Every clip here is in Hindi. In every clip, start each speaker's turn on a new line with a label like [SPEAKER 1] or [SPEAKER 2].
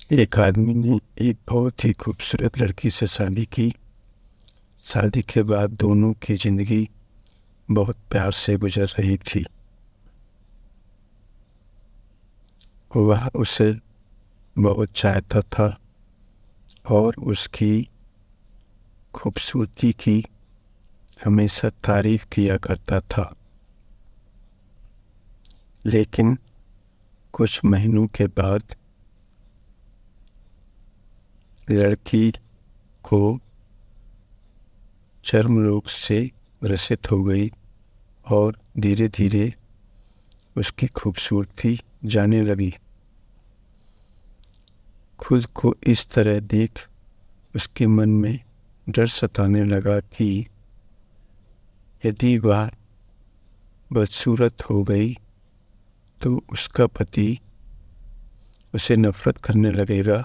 [SPEAKER 1] एक आदमी ने एक बहुत ही खूबसूरत लड़की से शादी की। शादी के बाद दोनों की जिंदगी बहुत प्यार से गुजर रही थी। वह उसे बहुत चाहता था और उसकी खूबसूरती की हमेशा तारीफ किया करता था। लेकिन कुछ महीनों के बाद लड़की को चर्म रोग से ग्रसित हो गई और धीरे धीरे उसकी खूबसूरती जाने लगी। खुद को इस तरह देख उसके मन में डर सताने लगा कि यदि वह बदसूरत हो गई तो उसका पति उसे नफरत करने लगेगा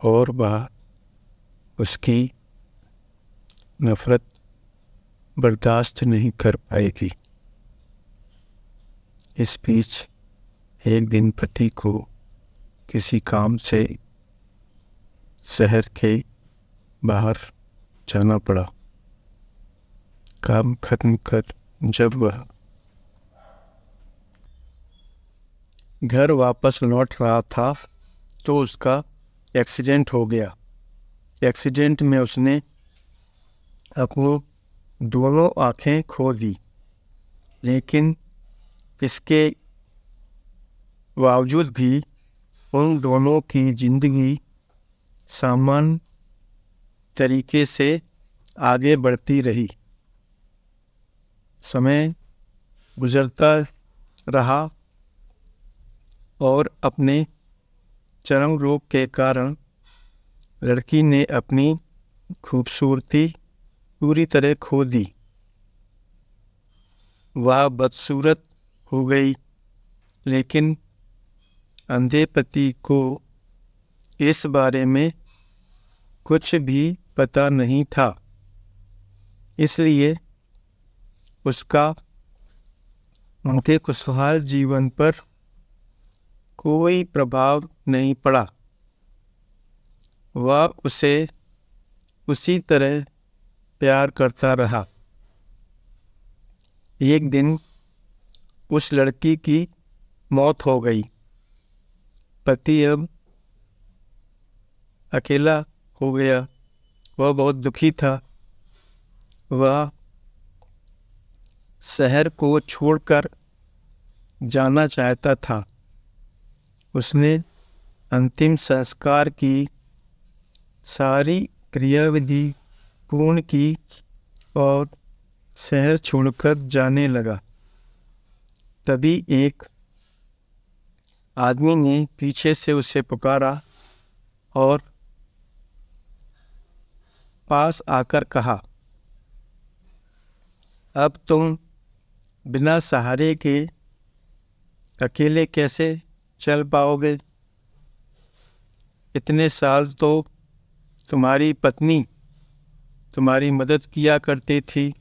[SPEAKER 1] और वह उसकी नफरत बर्दाश्त नहीं कर पाएगी। इस बीच एक दिन पति को किसी काम से शहर के बाहर जाना पड़ा। काम खत्म कर जब वह घर वापस लौट रहा था तो उसका एक्सीडेंट हो गया। एक्सीडेंट में उसने अपनी दोनों आंखें खो दी, लेकिन इसके बावजूद भी उन दोनों की जिंदगी सामान्य तरीके से आगे बढ़ती रही। समय गुजरता रहा और अपने चर्म रोग के कारण लड़की ने अपनी खूबसूरती पूरी तरह खो दी। वह बदसूरत हो गई, लेकिन अंधे पति को इस बारे में कुछ भी पता नहीं था, इसलिए उसका उनके खुशहाल जीवन पर कोई प्रभाव नहीं पड़ा। वह उसे उसी तरह प्यार करता रहा। एक दिन उस लड़की की मौत हो गई। पति अब अकेला हो गया। वह बहुत दुखी था। वह शहर को छोड़कर जाना चाहता था। उसने अंतिम संस्कार की सारी क्रियाविधि पूर्ण की और शहर छोड़कर जाने लगा। तभी एक आदमी ने पीछे से उसे पुकारा और पास आकर कहा, अब तुम बिना सहारे के अकेले कैसे चल पाओगे? इतने साल तो तुम्हारी पत्नी तुम्हारी मदद किया करती थी।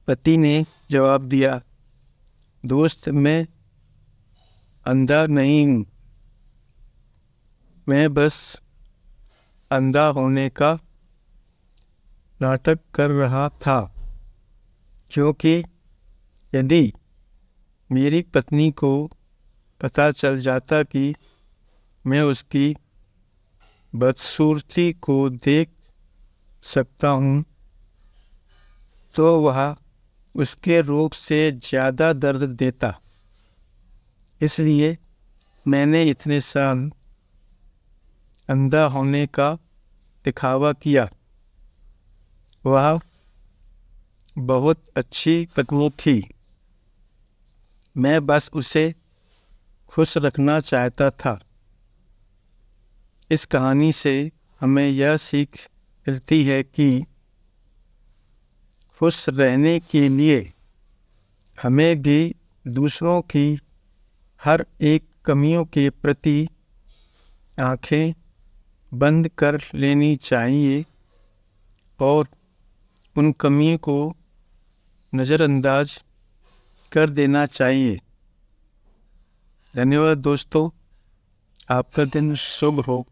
[SPEAKER 1] पति ने जवाब दिया, दोस्त, मैं अंधा नहीं हूँ। मैं बस अंधा होने का नाटक कर रहा था, क्योंकि यदि मेरी पत्नी को पता चल जाता कि मैं उसकी बदसूरती को देख सकता हूँ तो वह उसके रोग से ज़्यादा दर्द देता। इसलिए मैंने इतने साल अंधा होने का दिखावा किया। वह बहुत अच्छी पत्नी थी। मैं बस उसे खुश रखना चाहता था। इस कहानी से हमें यह सीख मिलती है कि खुश रहने के लिए हमें भी दूसरों की हर एक कमियों के प्रति आंखें बंद कर लेनी चाहिए और उन कमियों को नज़रअंदाज कर देना चाहिए। धन्यवाद दोस्तों। आपका दिन शुभ हो।